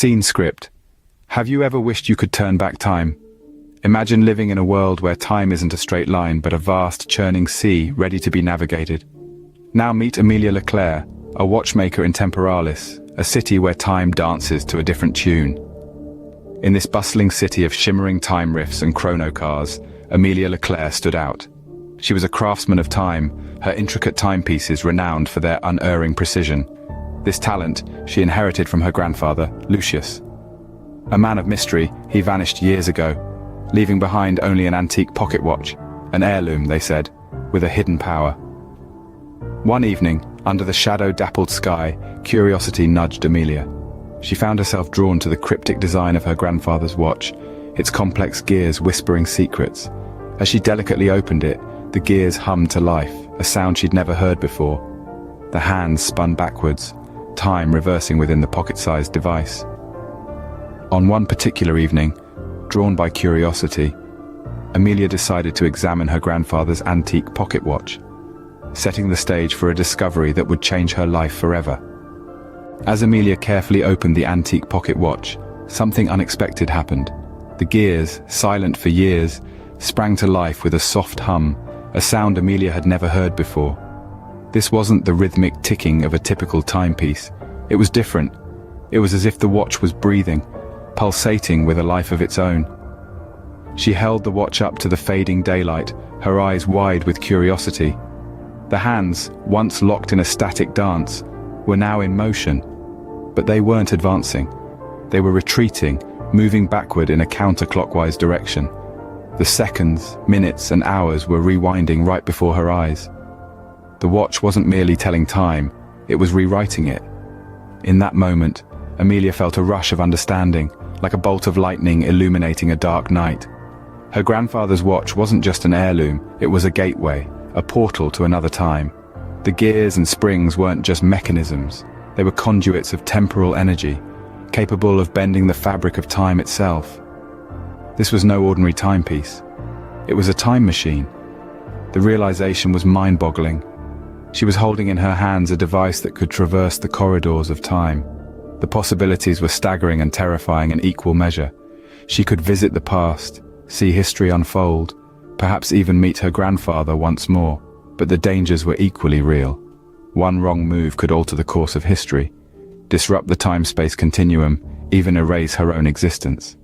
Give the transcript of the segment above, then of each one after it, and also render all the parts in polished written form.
Scene script. Have you ever wished you could turn back time? Imagine living in a world where time isn't a straight line but a vast, churning sea ready to be navigated. Now meet Amelia Leclerc, a watchmaker in Temporalis, a city where time dances to a different tune. In this bustling city of shimmering time rifts and chrono cars, Amelia Leclerc stood out. She was a craftsman of time, her intricate timepieces renowned for their unerring precision. This talent she inherited from her grandfather, Lucius. A man of mystery, he vanished years ago, leaving behind only an antique pocket watch, an heirloom, they said, with a hidden power. One evening, under the shadow-dappled sky, curiosity nudged Amelia. She found herself drawn to the cryptic design of her grandfather's watch, its complex gears whispering secrets. As she delicately opened it, the gears hummed to life, a sound she'd never heard before. The hands spun backwards, time reversing within the pocket-sized device. On one particular evening, drawn by curiosity, Amelia decided to examine her grandfather's antique pocket watch, setting the stage for a discovery that would change her life forever. As Amelia carefully opened the antique pocket watch, something unexpected happened. The gears, silent for years, sprang to life with a soft hum, a sound Amelia had never heard before. This wasn't the rhythmic ticking of a typical timepiece. It was different. It was as if the watch was breathing, pulsating with a life of its own. She held the watch up to the fading daylight, her eyes wide with curiosity. The hands, once locked in a static dance, were now in motion. But they weren't advancing. They were retreating, moving backward in a counterclockwise direction. The seconds, minutes, and hours were rewinding right before her eyes. The watch wasn't merely telling time, it was rewriting it. In that moment, Amelia felt a rush of understanding, like a bolt of lightning illuminating a dark night. Her grandfather's watch wasn't just an heirloom, it was a gateway, a portal to another time. The gears and springs weren't just mechanisms, they were conduits of temporal energy, capable of bending the fabric of time itself. This was no ordinary timepiece. It was a time machine. The realization was mind-boggling. She was holding in her hands a device that could traverse the corridors of time. The possibilities were staggering and terrifying in equal measure. She could visit the past, see history unfold, perhaps even meet her grandfather once more, but the dangers were equally real. One wrong move could alter the course of history, disrupt the time-space continuum, even erase her own existence.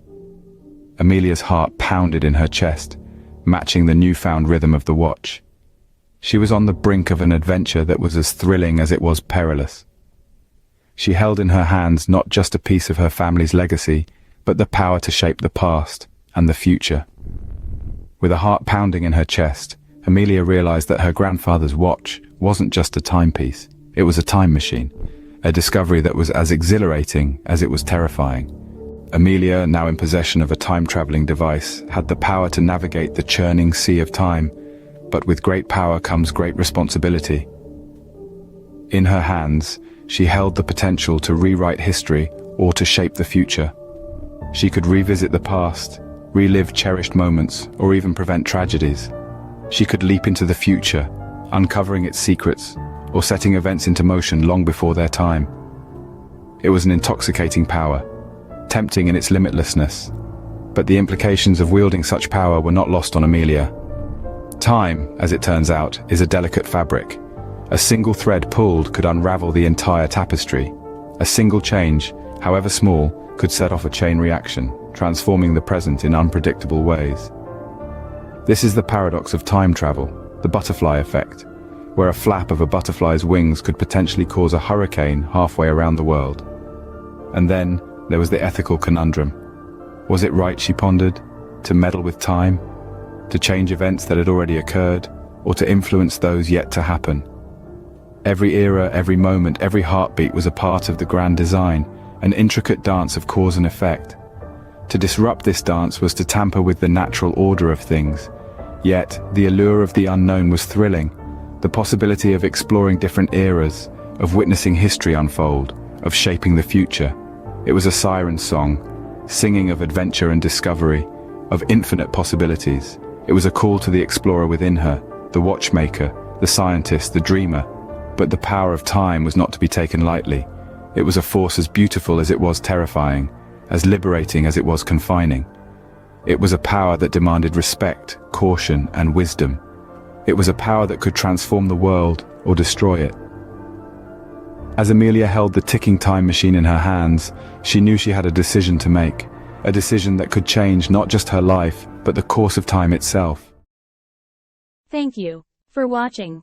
Amelia's heart pounded in her chest, matching the newfound rhythm of the watch. She was on the brink of an adventure that was as thrilling as it was perilous. She held in her hands not just a piece of her family's legacy, but the power to shape the past and the future. With a heart pounding in her chest, Amelia realized that her grandfather's watch wasn't just a timepiece, it was a time machine, a discovery that was as exhilarating as it was terrifying. Amelia, now in possession of a time-traveling device, had the power to navigate the churning sea of time, but with great power comes great responsibility. In her hands, she held the potential to rewrite history or to shape the future. She could revisit the past, relive cherished moments, or even prevent tragedies. She could leap into the future, uncovering its secrets, or setting events into motion long before their time. It was an intoxicating power, tempting in its limitlessness, but the implications of wielding such power were not lost on Amelia. Time, as it turns out, is a delicate fabric. A single thread pulled could unravel the entire tapestry. A single change, however small, could set off a chain reaction, transforming the present in unpredictable ways. This is the paradox of time travel, the butterfly effect, where a flap of a butterfly's wings could potentially cause a hurricane halfway around the world. And then there was the ethical conundrum. Was it right, she pondered, to meddle with time, to change events that had already occurred, or to influence those yet to happen? Every era, every moment, every heartbeat was a part of the grand design, an intricate dance of cause and effect. To disrupt this dance was to tamper with the natural order of things. Yet, the allure of the unknown was thrilling. The possibility of exploring different eras, of witnessing history unfold, of shaping the future. It was a siren song, singing of adventure and discovery, of infinite possibilities. It was a call to the explorer within her, the watchmaker, the scientist, the dreamer. But the power of time was not to be taken lightly. It was a force as beautiful as it was terrifying, as liberating as it was confining. It was a power that demanded respect, caution, and wisdom. It was a power that could transform the world or destroy it. As Amelia held the ticking time machine in her hands, she knew she had a decision to make, a decision that could change not just her life, but the course of time itself. Thank you for watching.